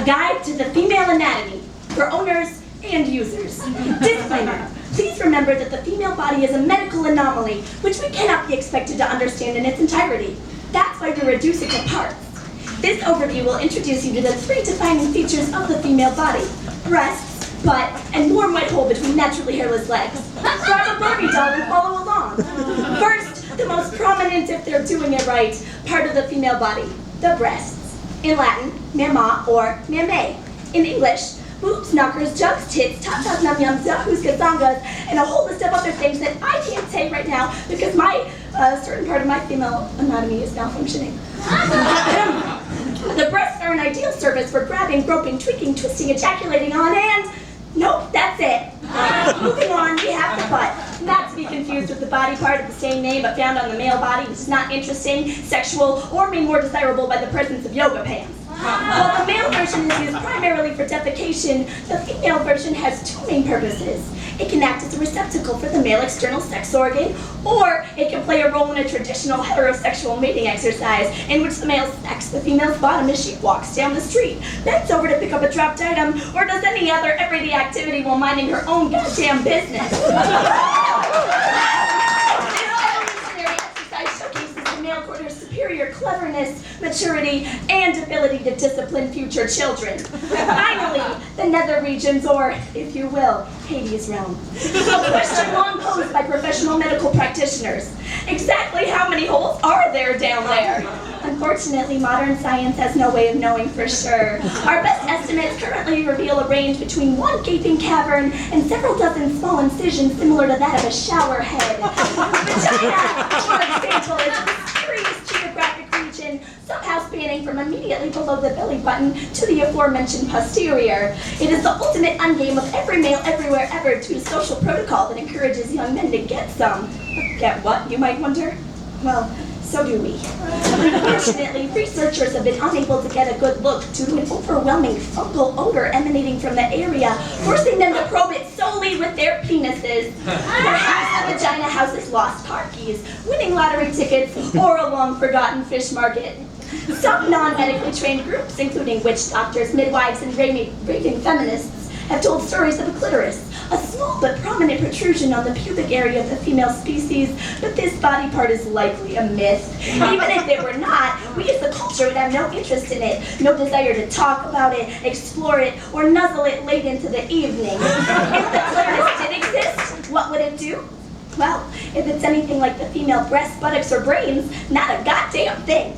guide to the female anatomy for owners and users. Disclaimer. Please remember that the female body is a medical anomaly, which we cannot be expected to understand in its entirety. That's why we reduce it to parts. This overview will introduce you to the 3 defining features of the female body: breasts, butt, and warm white hole between naturally hairless legs. Grab a Barbie doll and follow along. First, the most prominent, if they're doing it right, part of the female body, the breasts. In Latin, mama or mame. In English, boobs, knockers, jugs, tits, tatas, num-yums, yahoos, gazongas, and a whole list of other things that I can't say right now because my certain part of my female anatomy is malfunctioning. The breasts are an ideal surface for grabbing, groping, tweaking, twisting, ejaculating on, and nope, that's it. Moving on, we have the butt. Not to be confused with the body part of the same name but found on the male body, which is not interesting, sexual, or made more desirable by the presence of yoga pants. While the male version is used primarily for defecation, the female version has 2 main purposes. It can act as a receptacle for the male external sex organ, or it can play a role in a traditional heterosexual mating exercise in which the male smacks the female's bottom as she walks down the street, bends over to pick up a dropped item, or does any other everyday activity while minding her own goddamn business. This evolutionary exercise showcases the male quarter's superior cleverness, maturity, and ability to discipline future children. Finally, the nether regions, or, if you will, Hades realm. A question long posed by professional medical practitioners. Exactly how many holes are there down there? Unfortunately, modern science has no way of knowing for sure. Our best estimates currently reveal a range between 1 gaping cavern and several dozen small incisions similar to that of a shower head. Vagina, for example, is a mysterious geographic region, somehow spanning from immediately below the belly button to the aforementioned posterior. It is the ultimate endgame of every male everywhere ever to a social protocol that encourages young men to get some. Get what, you might wonder? Well, so do we. Unfortunately, researchers have been unable to get a good look due to an overwhelming fungal odor emanating from the area, forcing them to probe it solely with their penises. Perhaps the vagina houses lost car keys, winning lottery tickets, or a long-forgotten fish market. Some non-medically trained groups, including witch doctors, midwives, and raving feminists, have told stories of a clitoris, a small but prominent protrusion on the pubic area of the female species, but this body part is likely a myth. Even if it were not, we as a culture would have no interest in it, no desire to talk about it, explore it, or nuzzle it late into the evening. If the clitoris did exist, what would it do? Well, if it's anything like the female breasts, buttocks, or brains, not a goddamn thing.